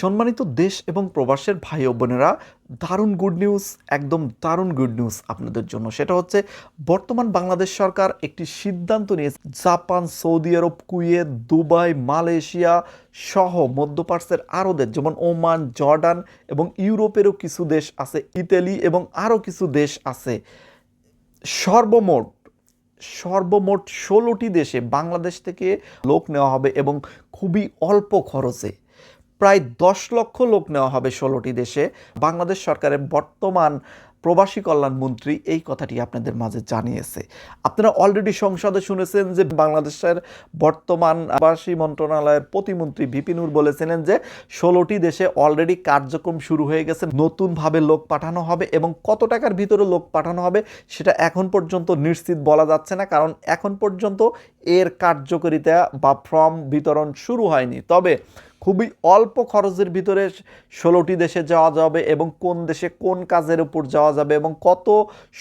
সম্মানিত দেশ এবং প্রবাসের ভাই ও বোনেরা, দারুণ গুড নিউজ, একদম দারুণ গুড নিউজ আপনাদের জন্য। সেটা হচ্ছে বর্তমান বাংলাদেশ সরকার একটি সিদ্ধান্ত নিয়েছে জাপান, সৌদি আরব, কুয়েত, দুবাই, মালয়েশিয়া সহ মধ্যপ্রাচ্যের আরও দেশ যেমন ওমান, জর্ডান এবং ইউরোপেরও কিছু দেশ আছে, ইতালি এবং আরও কিছু দেশ আছে। সর্বমোট সর্বমোট ১৬টি দেশে বাংলাদেশ থেকে লোক নেওয়া হবে এবং খুবই অল্প খরচে। প্রায় ১০ লক্ষ লোক নেওয়া হবে ১৬টি দেশে। বাংলাদেশ সরকারের বর্তমান প্রবাসী কল্যাণ মন্ত্রী এই কথাটি আপনাদের মাঝে জানিয়েছে। আপনারা অলরেডি সংসদে শুনেছেন যে বাংলাদেশের বর্তমান প্রবাসী মন্ত্রণালয়ের প্রতিমন্ত্রী ভিপি নূর বলেছিলেন যে ১৬টি দেশে অলরেডি কার্যক্রম শুরু হয়ে গেছে, নতুনভাবে লোক পাঠানো হবে এবং কত টাকার ভিতরে লোক পাঠানো হবে সেটা এখন পর্যন্ত নিশ্চিত বলা যাচ্ছে না, কারণ এখন পর্যন্ত এর কার্যকারিতা বা ফর্ম বিতরণ শুরু হয়নি। তবে খুবই অল্প খরচের ভিতরে ১৬টি দেশে যাওয়া যাবে এবং কোন দেশে কোন কাজের উপর যাওয়া যাবে এবং কত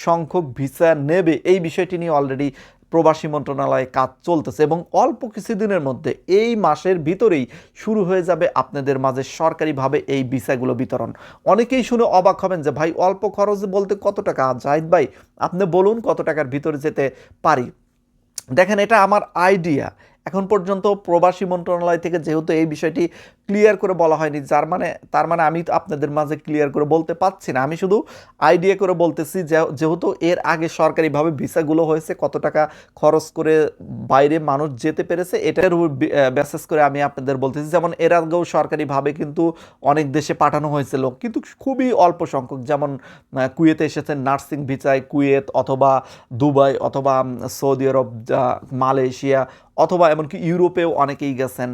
সংখ্যক ভিসা নেবে এই বিষয়টি নিয়ে অলরেডি প্রবাসী মন্ত্রণালয়ে কাজ চলতেছে এবং অল্প কিছুদিনের মধ্যে এই মাসের ভিতরেই শুরু হয়ে যাবে আপনাদের মাঝে সরকারিভাবে এই ভিসাগুলো বিতরণ। অনেকেই শুনে অবাক হবেন যে ভাই অল্প খরচ বলতে কত টাকা? জাহিদ ভাই, আপনি বলুন কত টাকার ভিতরে যেতে পারি। দেখেন, এটা আমার আইডিয়া। এখন পর্যন্ত প্রবাসী মন্ত্রণালয় থেকে যেহেতু এই বিষয়টি ক্লিয়ার করে বলা হয়নি, তার মানে আমি আপনাদের মাঝে ক্লিয়ার করে বলতে পারছি না। আমি শুধু আইডিয়া করে বলতেছি যেহেতু এর আগে সরকারিভাবে ভিসাগুলো হয়েছে, কত টাকা খরচ করে বাইরে মানুষ যেতে পেরেছে এটার বেসিস করে আমি আপনাদের বলতেছি। যেমন এর আগেও সরকারিভাবে কিন্তু অনেক দেশে পাঠানো হয়েছে লোক, কিন্তু খুবই অল্প সংখ্যক। যেমন কুয়েতে এসেছেন নার্সিং ভিসায়, কুয়েত অথবা দুবাই অথবা সৌদি আরব, মালয়েশিয়া অথবা এমনকি ইউরোপেও অনেকেই গেছেন,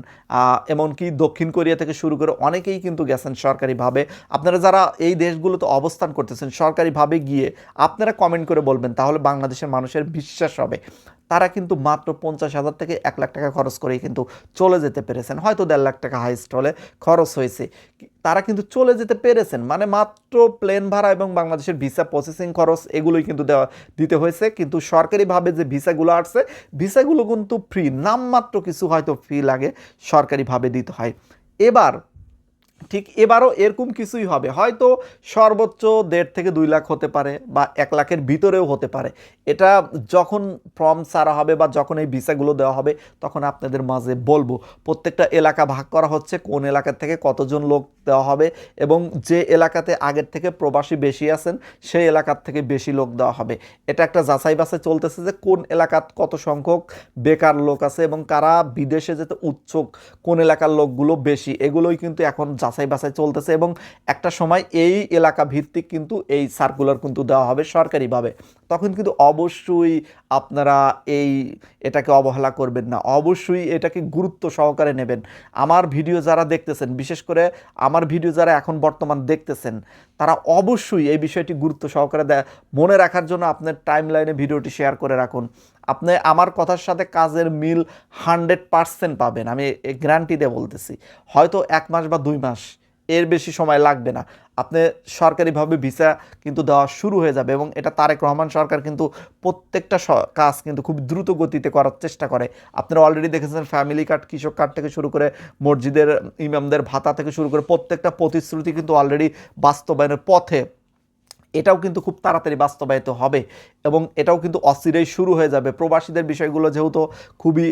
এমনকি দক্ষিণ কোরিয়া থেকে শুরু করে অনেকেই কিন্তু গেছেন সরকারিভাবে। আপনারা যারা এই দেশগুলোতে অবস্থান করতেছেন সরকারিভাবে গিয়ে আপনারা কমেন্ট করে বলবেন, তাহলে বাংলাদেশের মানুষের বিশ্বাস হবে। তারা কিন্তু মাত্র ৫০,০০০ থেকে ১ লাখ টাকা খরচ করেই কিন্তু চলে যেতে পেরেছেন, হয়তো ১.৫ লাখ টাকা হাইস্ট হলে খরচ হয়েছে, তারা কিন্তু চলে যেতে পেরেছেন। মানে মাত্র প্লেন ভাড়া এবং বাংলাদেশের ভিসা প্রসেসিং খরচ এগুলোই কিন্তু দিতে হয়েছে। কিন্তু সরকারিভাবে যে ভিসাগুলো আসছে ভিসাগুলো কিন্তু ফ্রি, নামমাত্র কিছু হয়তো ফি লাগে, সরকারিভাবে দিতে হয়। এবারও এরকম কিছুই হবে, হয়তো সর্বোচ্চ ১.৫ থেকে ২ লাখ হতে পারে বা ১ লাখের ভিতরেও হতে পারে। এটা যখন ফর্ম ছাড়া হবে বা যখন এই ভিসাগুলো দেওয়া হবে তখন আপনাদের মাঝে বলবো। প্রত্যেকটা এলাকা ভাগ করা হচ্ছে, কোন এলাকা থেকে কতজন লোক দেওয়া হবে এবং যে এলাকাতে আগের থেকে প্রবাসী বেশি আছেন সেই এলাকার থেকে বেশি লোক দেওয়া হবে। এটা একটা যাচাই বাছাই চলতেছে যে কোন এলাকাত কত সংখ্যক বেকার লোক আছে এবং কারা বিদেশে যেতে উৎসুক, কোন এলাকার লোকগুলো বেশি, এগুলোই কিন্তু এখন যাচাই বাছাই চলতেছে এবং একটা সময় এই এলাকা ভিত্তিক কিন্তু এই সার্কুলার কিন্তু দেওয়া হবে সরকারিভাবে। তখন কিন্তু অবশ্যই আপনারা এটাকে অবহেলা করবেন না, অবশ্যই এটাকে গুরুত্ব সহকারে নেবেন। আমার ভিডিও যারা দেখতেছেন, বিশেষ করে আমার ভিডিও যারা এখন বর্তমান দেখতেছেন, তারা অবশ্যই এই বিষয়টি গুরুত্ব সহকারে মনে রাখার জন্য আপনার টাইম লাইনে ভিডিওটি শেয়ার করে রাখুন। আপনি আমার কথার সাথে কাজের মিল 100% পাবেন, আমি গ্যারান্টি দিয়ে বলতেছি। হয়তো ১ মাস বা ২ মাস, এর বেশি সময় লাগবে না, আপনি সরকারিভাবে ভিসা কিন্তু দেওয়া শুরু হয়ে যাবে এবং এটা তারেক রহমান সরকার কিন্তু প্রত্যেকটা কাজ কিন্তু খুব দ্রুত গতিতে করার চেষ্টা করে। আপনারা অলরেডি দেখেছেন ফ্যামিলি কার্ড, কৃষক কার্ড থেকে শুরু করে মসজিদের ইমামদের ভাতা থেকে শুরু করে প্রত্যেকটা প্রতিশ্রুতি কিন্তু অলরেডি বাস্তবায়নের পথে। এটাও কিন্তু খুব তাড়াতাড়ি বাস্তবায়িত হবে এবং এটাও কিন্তু অচিরেই শুরু হয়ে যাবে। প্রবাসীদের বিষয়গুলো যেহেতু খুবই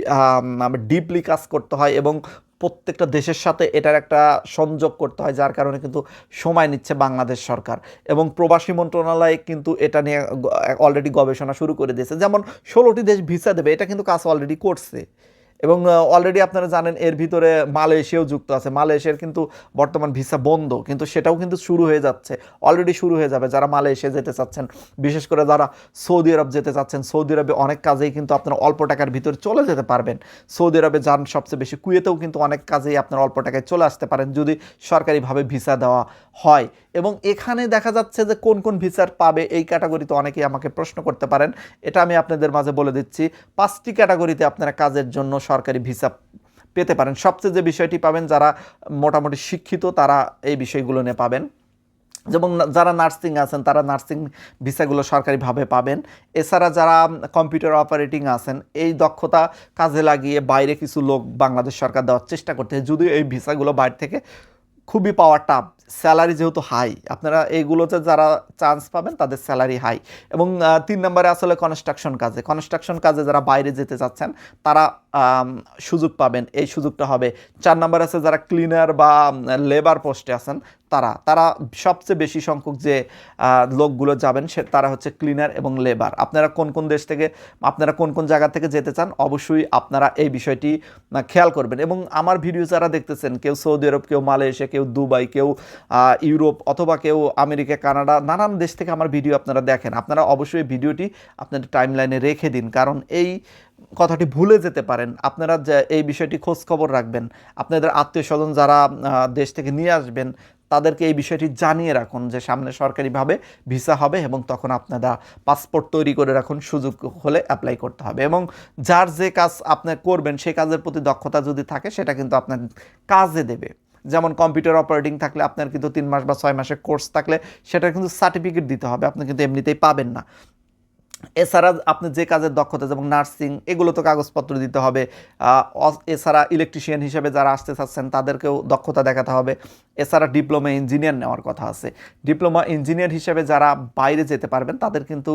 ডিপলি কাজ করতে হয় এবং প্রত্যেকটা দেশের সাথে এটার একটা সংযোগ করতে হয়, যার কারণে কিন্তু সময় নিচ্ছে বাংলাদেশ সরকার এবং প্রবাসী মন্ত্রণালয় কিন্তু এটা নিয়ে অলরেডি গবেষণা শুরু করে দিয়েছে। যেমন ১৬টি দেশ ভিসা দেবে, এটা কিন্তু কাজ অলরেডি করছে এবং অলরেডি আপনারা জানেন এর ভিতরে মালয়েশিয়াও যুক্ত আছে। মালয়েশিয়ার কিন্তু বর্তমান ভিসা বন্ধ, কিন্তু সেটাও কিন্তু শুরু হয়ে যাচ্ছে, অলরেডি শুরু হয়ে যাবে। যারা মালয়েশিয়া যেতে চাচ্ছেন, বিশেষ করে যারা সৌদি আরব যেতে চাচ্ছেন, সৌদি আরবে অনেক কাজেই কিন্তু আপনারা অল্প টাকার ভিতরে চলে যেতে পারবেন। সৌদি আরবে যান সবচেয়ে বেশি, কুয়েতেও কিন্তু অনেক কাজেই আপনারা অল্প টাকায় চলে আসতে পারেন যদি সরকারিভাবে ভিসা দেওয়া হয়। এবং এখানে দেখা যাচ্ছে যে কোন কোন ভিসার পাবে এই ক্যাটাগরিতে অনেকেই আমাকে প্রশ্ন করতে পারেন, এটা আমি আপনাদের মাঝে বলে দিচ্ছি। 5টি ক্যাটাগরিতে আপনারা কাজের জন্য সরকারি ভিসা পেতে পারেন। সবচেয়ে যে বিষয়টি পাবেন, যারা মোটামুটি শিক্ষিত তারা এই বিষয়গুলো নিয়ে পাবেন। যেমন যারা নার্সিং আছেন তারা নার্সিং ভিসাগুলো সরকারিভাবে পাবেন। এছাড়া যারা কম্পিউটার অপারেটিং আছেন, এই দক্ষতা কাজে লাগিয়ে বাইরে কিছু লোক বাংলাদেশ সরকার দেওয়ার চেষ্টা করতে, যদিও এই ভিসাগুলো বাইরে থেকে খুবই পাওয়ার টাফ, স্যালারি যেহেতু হাই, আপনারা এইগুলোতে যারা চান্স পাবেন তাদের স্যালারি হাই। এবং 3 নম্বরে আসলে কনস্ট্রাকশন কাজে যারা বাইরে যেতে চাচ্ছেন তারা সুযোগ পাবেন, এই সুযোগটা হবে। 4 নম্বর আছে যারা ক্লিনার বা লেবার পোস্টে আছেন তারা তারা সবচেয়ে বেশি সংখ্যক যে লোকগুলো যাবেন তারা হচ্ছে ক্লিনার এবং লেবার। আপনারা কোন কোন দেশ থেকে, আপনারা কোন কোন জায়গা থেকে যেতে চান অবশ্যই আপনারা এই বিষয়টি খেয়াল করবেন। এবং আমার ভিডিও যারা দেখতেছেন, কেউ সৌদি আরব, কেউ মালয়েশিয়া, কেউ দুবাই, কেউ ইউরোপ অথবা কেউ আমেরিকা, কানাডা, নানান দেশ থেকে আমার ভিডিও আপনারা দেখেন, আপনারা অবশ্যই ভিডিওটি আপনাদের টাইমলাইনে রেখে দিন, কারণ এই কথাটি ভুলে যেতে পারেন। আপনারা এই বিষয়টি খোঁজ খবর রাখবেন, আপনাদের আত্মীয় স্বজন যারা দেশ থেকে নিয়ে আসবেন তাদেরকে এই বিষয়টি জানিয়ে রাখুন যে সামনে সরকারিভাবে ভিসা হবে এবং তখন আপনারা পাসপোর্ট তৈরি করে রাখুন, সুযোগ হলে অ্যাপ্লাই করতে হবে। এবং যার যে কাজ আপনি করবেন সেই কাজের প্রতি দক্ষতা যদি থাকে সেটা কিন্তু আপনার কাজে দেবে। যেমন কম্পিউটার অপারেটিং থাকলে আপনার কিন্তু 3 মাস বা 6 মাসের কোর্স থাকলে সেটা কিন্তু সার্টিফিকেট দিতে হবে, আপনি কিন্তু এমনিতেই পাবেন না। এছাড়া আপনি যে কাজের দক্ষতা, যেমন নার্সিং, এগুলো তো কাগজপত্র দিতে হবে। এছাড়া ইলেকট্রিশিয়ান হিসেবে যারা আসতে চাচ্ছেন তাদেরকেও দক্ষতা দেখাতে হবে। এছাড়া ডিপ্লোমা ইঞ্জিনিয়ার নেওয়ার কথা আছে। ডিপ্লোমা ইঞ্জিনিয়ার হিসেবে যারা বাইরে যেতে পারবেন তাদের কিন্তু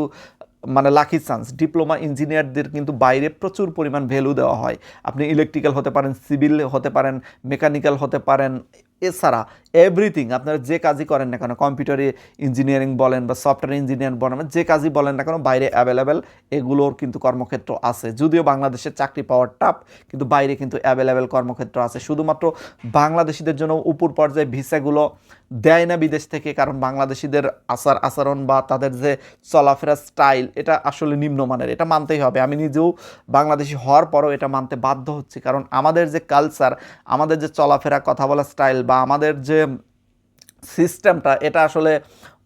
মানে লাকি চান্স। ডিপ্লোমা ইঞ্জিনিয়ারদের কিন্তু বাইরে প্রচুর পরিমাণ ভ্যালু দেওয়া হয়। আপনি ইলেকট্রিক্যাল হতে পারেন, সিভিল হতে পারেন, মেকানিক্যাল হতে পারেন, এছাড়া এভরিথিং আপনারা যে কাজই করেন না কেন, কম্পিউটারে ইঞ্জিনিয়ারিং বলেন বা সফটওয়্যার ইঞ্জিনিয়ার বলেন, যে কাজই বলেন না কেন বাইরে অ্যাভেলেবেল এগুলোর কিন্তু কর্মক্ষেত্র আছে। যদিও বাংলাদেশে চাকরি পাওয়ার টাফ, কিন্তু বাইরে কিন্তু অ্যাভেলেবেল কর্মক্ষেত্র আছে। শুধুমাত্র বাংলাদেশিদের জন্য উপর পর্যায়ে ভিসাগুলো দেয় না বিদেশ থেকে, কারণ বাংলাদেশিদের আচরণ বা তাদের যে চলাফেরার স্টাইল এটা আসলে নিম্নমানের, এটা মানতেই হবে। আমি নিজেও বাংলাদেশি হওয়ার পরও এটা মানতে বাধ্য হচ্ছি, কারণ আমাদের যে কালচার, আমাদের যে চলাফেরা, কথা বলা স্টাইল বা আমাদের যে সিস্টেমটা, এটা আসলে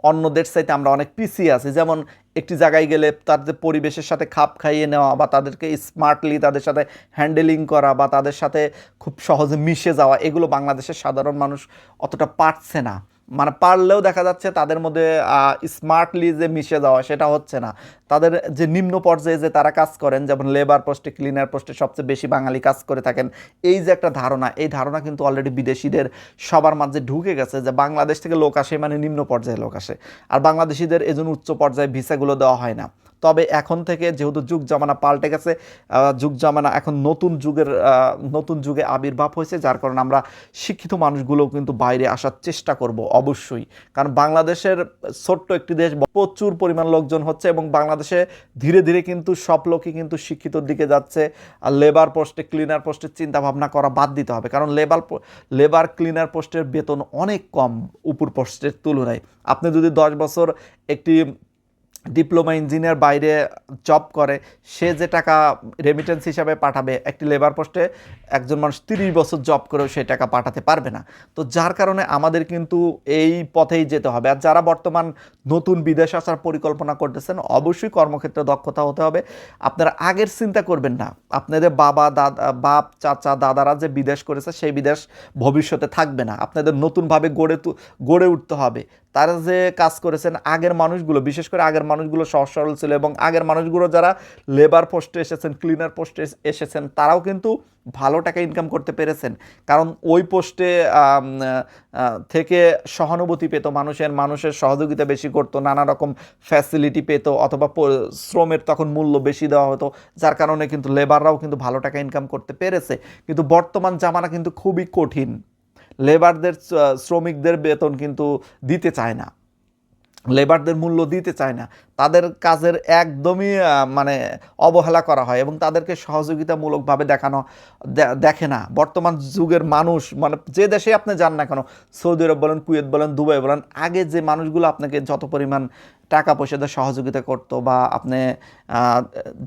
অন্যদের চাইতে আমরা অনেক পিছিয়ে আছি। যেমন একটি জায়গায় গেলে তাদের পরিবেশের সাথে খাপ খাইয়ে নেওয়া বা তাদেরকে স্মার্টলি তাদের সাথে হ্যান্ডেলিং করা বা তাদের সাথে খুব সহজে মিশে যাওয়া, এগুলো বাংলাদেশের সাধারণ মানুষ অতটা পারছে না। মানে পারলেও দেখা যাচ্ছে তাদের মধ্যে স্মার্টলি যে মিশে যাওয়া সেটা হচ্ছে না। তাদের যে নিম্ন পর্যায়ে যে তারা কাজ করেন, যেমন লেবার পোস্টে, ক্লিনার পোস্টে সবচেয়ে বেশি বাঙালি কাজ করে থাকেন, এই যে একটা ধারণা, এই ধারণা কিন্তু অলরেডি বিদেশিদের সবার মাঝে ঢুকে গেছে যে বাংলাদেশ থেকে লোক আসে মানে নিম্ন পর্যায়ে লোক আসে, আর বাংলাদেশিদের এজন্য উচ্চ পর্যায়ে ভিসাগুলো দেওয়া হয় না। তবে এখন থেকে যেহেতু যুগ জামানা পাল্টে গেছে, যুগ জামানা এখন নতুন যুগে আবির্ভাব হয়েছে, যার কারণে আমরা শিক্ষিত মানুষগুলোও কিন্তু বাইরে আসার চেষ্টা করব অবশ্যই। কারণ বাংলাদেশের ছোট্ট একটি দেশ, প্রচুর পরিমাণ লোকজন হচ্ছে এবং বাংলাদেশে ধীরে ধীরে কিন্তু সব লোকই কিন্তু শিক্ষিতর দিকে যাচ্ছে। আর লেবার পোস্টে, ক্লিনার পোস্টের চিন্তা ভাবনা করা বাদ দিতে হবে, কারণ লেবার ক্লিনার পোস্টের বেতন অনেক কম উপর পোস্টের তুলনায়। আপনি যদি 10 বছর একটি ডিপ্লোমা ইঞ্জিনিয়ার বাইরে জব করে, সে যে টাকা রেমিটেন্স হিসাবে পাঠাবে, একটি লেবার পোস্টে একজন মানুষ 30 বছর জব করেও সেই টাকা পাঠাতে পারবে না। তো যার কারণে আমাদের কিন্তু এই পথেই যেতে হবে। আর যারা বর্তমান নতুন বিদেশ আসার পরিকল্পনা করতেছেন অবশ্যই কর্মক্ষেত্রে দক্ষতা হতে হবে। আপনারা আগের চিন্তা করবেন না, আপনাদের বাপ চাচা দাদারা যে বিদেশ করেছে সেই বিদেশ ভবিষ্যতে থাকবে না, আপনাদের নতুনভাবে গড়ে উঠতে হবে। তারা যে কাজ করেছেন, আগের মানুষগুলো, বিশেষ করে আগের মানুষগুলো সহজ সরল ছিল এবং আগের মানুষগুলো যারা লেবার পোস্টে এসেছেন, ক্লিনার পোস্টে এসেছেন, তারাও কিন্তু ভালো টাকা ইনকাম করতে পেরেছেন, কারণ ওই পোস্টে থেকে সহানুভূতি পেত, মানুষের সহযোগিতা বেশি করতো, নানা রকম ফ্যাসিলিটি পেত, অথবা শ্রমের তখন মূল্য বেশি দেওয়া হতো, যার কারণে কিন্তু লেবাররাও কিন্তু ভালো টাকা ইনকাম করতে পেরেছে। কিন্তু বর্তমান জামানা কিন্তু খুবই কঠিন, লেবারদের, শ্রমিকদের বেতন কিন্তু দিতে চায় না, লেবারদের মূল্য দিতে চায় না, তাদের কাজের একদমই মানে অবহেলা করা হয় এবং তাদেরকে সহযোগিতামূলকভাবে দেখে না। বর্তমান যুগের মানুষ, মানে যে দেশে আপনি যান না কেন, সৌদি আরব বলেন, কুয়েত বলেন, দুবাই বলেন, আগে যে মানুষগুলো আপনাকে যত পরিমাণ টাকা পয়সা দিয়ে সহযোগিতা করতো বা আপনি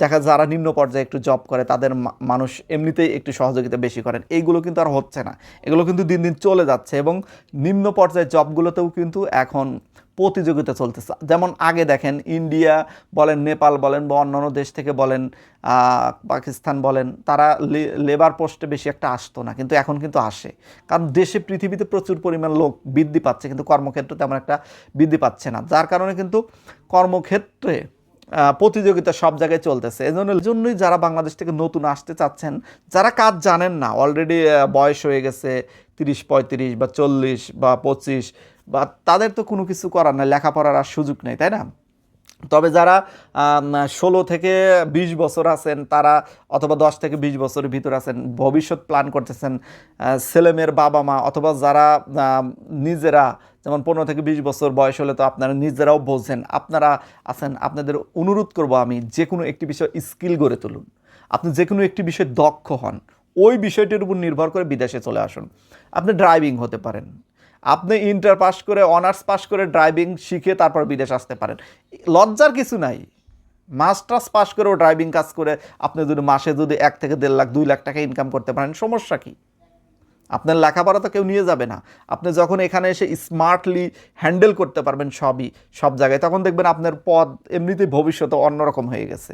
দেখা যারা নিম্ন পর্যায়ে একটু জব করে তাদের মানুষ এমনিতেই একটু সহযোগিতা বেশি করেন, এইগুলো কিন্তু আর হচ্ছে না, এগুলো কিন্তু দিন দিন চলে যাচ্ছে এবং নিম্ন পর্যায়ে জবগুলোতেও কিন্তু এখন প্রতিযোগিতা চলতেছে। যেমন আগে দেখেন ইন্ডিয়া বলেন, নেপাল বলেন বা অন্যান্য দেশ থেকে বলেন, পাকিস্তান বলেন, তারা লেবার পোস্টে বেশি একটা আসতো না, কিন্তু এখন কিন্তু আসে, কারণ দেশে পৃথিবীতে প্রচুর পরিমাণ লোক বৃদ্ধি পাচ্ছে কিন্তু কর্মক্ষেত্র তেমন একটা বৃদ্ধি পাচ্ছে না, যার কারণে কিন্তু কর্মক্ষেত্রে প্রতিযোগিতা সব জায়গায় চলতেছে। এজন্যই যারা বাংলাদেশ থেকে নতুন আসতে চাচ্ছেন, যারা কাজ জানেন না, অলরেডি বয়স হয়ে গেছে 30-35 বা 40 বা 25, বা তাদের তো কোনো কিছু করার নাই, লেখাপড়ার আর সুযোগ নেই, তাই না? তবে যারা 16 থেকে 20 বছর আছেন তারা, অথবা 10 থেকে 20 বছরের ভিতর আছেন, ভবিষ্যৎ প্ল্যান করতেছেন, ছেলেমেয়ের বাবা মা, অথবা যারা নিজেরা, যেমন 15 থেকে 20 বছর বয়স হলে তো আপনারা নিজেরাও বোঝেন, আপনারা আছেন, আপনাদের অনুরোধ করব আমি, যে কোনো একটি বিষয় স্কিল গড়ে তুলুন। আপনি যে কোনো একটি বিষয়ে দক্ষ হন, ওই বিষয়টির উপর নির্ভর করে বিদেশে চলে আসুন। আপনি ড্রাইভিং হতে পারেন, আপনি ইন্টার পাস করে, অনার্স পাস করে ড্রাইভিং শিখে তারপর বিদেশ আসতে পারেন, লজ্জার কিছু নাই। মাস্টার্স পাস করেও ড্রাইভিং কাজ করে আপনি যদি মাসে যদি 1 থেকে 1.5 লাখ 2 লাখ টাকা ইনকাম করতে পারেন, সমস্যা কি? আপনার লেখাপড়া তো কেউ নিয়ে যাবে না। আপনি যখন এখানে এসে স্মার্টলি হ্যান্ডেল করতে পারবেন সব জায়গায়, তখন দেখবেন আপনার পদ এমনিতেই ভবিষ্যতে অন্যরকম হয়ে গেছে।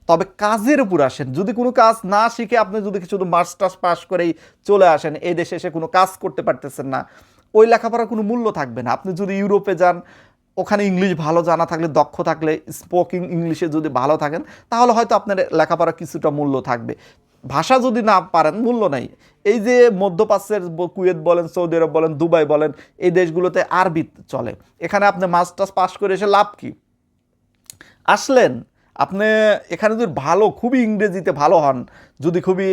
তবে কাজের উপর আসেন, যদি কোনো কাজ না শিখে আপনি যদি শুধু মাস্টার্স পাস করেই চলে আসেন, এই দেশে এসে কোনো কাজ করতে পারতেছেন না, ওই লেখাপড়ার কোনো মূল্য থাকবে না। আপনি যদি ইউরোপে যান, ওখানে ইংলিশ ভালো জানা থাকলে, দক্ষ থাকলে, স্পোকিং ইংলিশে যদি ভালো থাকেন, তাহলে হয়তো আপনার লেখাপড়া কিছুটা মূল্য থাকবে। ভাষা যদি না পারেন, মূল্য নাই। এই যে মধ্যপ্রাচ্যের কুয়েত বলেন, সৌদি আরব বলেন, দুবাই বলেন, এই দেশগুলোতে আরবি চলে। এখানে আপনি মাস্টার্স পাস করে এসে লাভ কি? আসলেন, আপনি এখানে যদি ভালো, খুবই ইংরেজিতে ভালো হন, যদি খুবই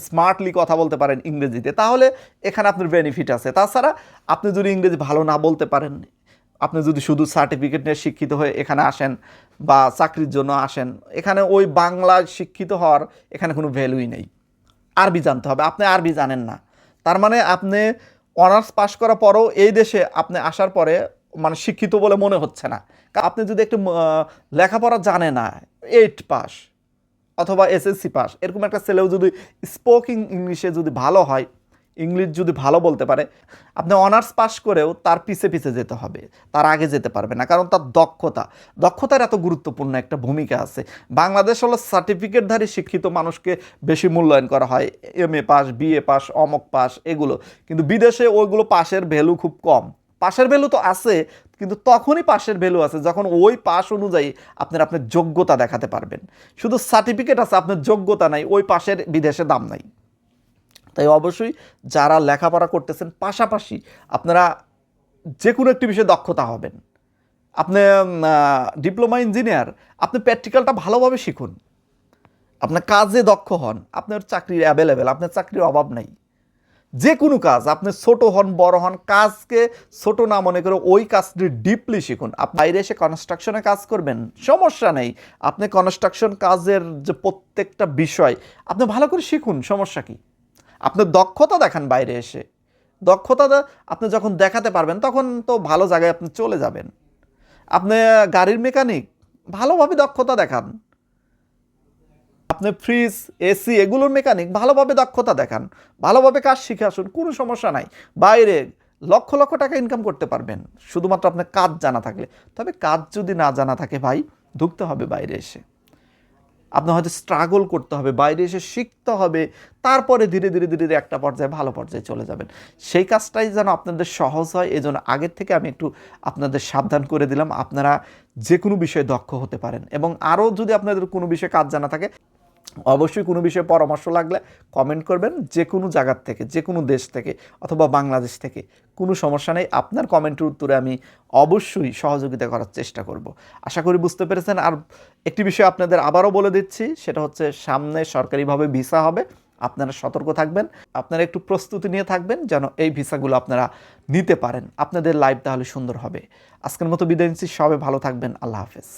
স্মার্টলি কথা বলতে পারেন ইংরেজিতে, তাহলে এখানে আপনার বেনিফিট আছে। তাছাড়া আপনি যদি ইংরেজি ভালো না বলতে পারেন, আপনি যদি শুধু সার্টিফিকেট নিয়ে শিক্ষিত হয়ে এখানে আসেন বা চাকরির জন্য আসেন, এখানে ওই বাংলা শিক্ষিত হওয়ার এখানে কোনো ভ্যালুই নেই। আরবি জানতে হবে, আপনি আরবি জানেন না, তার মানে আপনি অনার্স পাস করার পরও এই দেশে আপনি আসার পরে মানে শিক্ষিত বলে মনে হচ্ছে না। আপনি যদি একটু লেখাপড়া জানে না, 8 পাস অথবা এসএসসি পাস, এরকম একটা ছেলেও যদি স্পোকিং ইংলিশে যদি ভালো হয়, ইংলিশ যদি ভালো বলতে পারে, আপনি অনার্স পাস করেও তার পিছে পিছে যেতে হবে, তার আগে যেতে পারবে না। কারণ তার দক্ষতার এত গুরুত্বপূর্ণ একটা ভূমিকা আছে। বাংলাদেশ হলো সার্টিফিকেটধারী শিক্ষিত মানুষকে বেশি মূল্যায়ন করা হয়, এমএ পাস, বিএ পাস, অমক পাস, এগুলো। কিন্তু বিদেশে ওইগুলো পাশের ভ্যালু খুব কম। পাশের ভ্যালু তো আছে, কিন্তু তখনই পাশের ভ্যালু আছে যখন ওই পাস অনুযায়ী আপনার যোগ্যতা দেখাতে পারবেন। শুধু সার্টিফিকেট আছে, আপনার যোগ্যতা নাই, ওই পাশের বিদেশে দাম নাই। তাই অবশ্যই যারা লেখাপড়া করতেছেন, পাশাপাশি আপনারা যে কোনো একটি বিষয়ে দক্ষতা হবেন। আপনি ডিপ্লোমা ইঞ্জিনিয়ার, আপনি প্র্যাকটিক্যালটা ভালোভাবে শিখুন, আপনার কাজে দক্ষ হন, আপনার চাকরির অ্যাভেলেবেল, আপনার চাকরির অভাব নাই। যে কোনো কাজ, আপনি ছোট হন বড় হন, কাজকে ছোট না মনে করে ওই কাজটি ডিপলি শিখুন। আপনি বাইরে এসে কনস্ট্রাকশনে কাজ করবেন, সমস্যা নেই, আপনি কনস্ট্রাকশন কাজের যে প্রত্যেকটা বিষয় আপনি ভালো করে শিখুন, সমস্যা কি? আপনার দক্ষতা দেখান বাইরে এসে, দক্ষতা আপনি যখন দেখাতে পারবেন তখন তো ভালো জায়গায় আপনি চলে যাবেন। আপনি গাড়ির মেকানিক, ভালোভাবে দক্ষতা দেখান। আপনি ফ্রিজ, এসি, এগুলোর মেকানিক, ভালোভাবে দক্ষতা দেখান, ভালোভাবে কাজ শিখে আসুন, কোনো সমস্যা নাই। বাইরে লক্ষ লক্ষ টাকা ইনকাম করতে পারবেন শুধুমাত্র আপনার কাজ জানা থাকলে। তবে কাজ যদি না জানা থাকে ভাই, ঢুকতে হবে বাইরে এসে, আপনার হয়তো স্ট্রাগল করতে হবে, বাইরে এসে শিখতে হবে, তারপরে ধীরে ধীরে ধীরে ধীরে একটা পর্যায়ে ভালো পর্যায়ে চলে যাবেন। সেই কাজটাই যেন আপনাদের সহজ হয়, এজন্য আগের থেকে আমি একটু আপনাদের সাবধান করে দিলাম। আপনারা যে কোনো বিষয়ে দক্ষ হতে পারেন, এবং আরও যদি আপনাদের কোনো বিষয়ে কাজ জানা থাকে, অবশ্যই কোনো বিষয়ে পরামর্শ লাগলে কমেন্ট করবেন, যে কোনো জায়গার থেকে, যে কোনো দেশ থেকে অথবা বাংলাদেশ থেকে, কোনো সমস্যা নেই। আপনার কমেন্টের উত্তরে আমি অবশ্যই সহযোগিতা করার চেষ্টা করব। আশা করি বুঝতে পেরেছেন। আর একটি বিষয় আপনাদের আবারও বলে দিচ্ছি, সেটা হচ্ছে সামনে সরকারিভাবে ভিসা হবে, আপনারা সতর্ক থাকবেন, আপনারা একটু প্রস্তুতি নিয়ে থাকবেন যেন এই ভিসাগুলো আপনারা নিতে পারেন। আপনাদের লাইফ তাহলে সুন্দর হবে। আজকের মতো বিদায় নিচ্ছি, সবাই ভালো থাকবেন, আল্লাহ হাফেজ।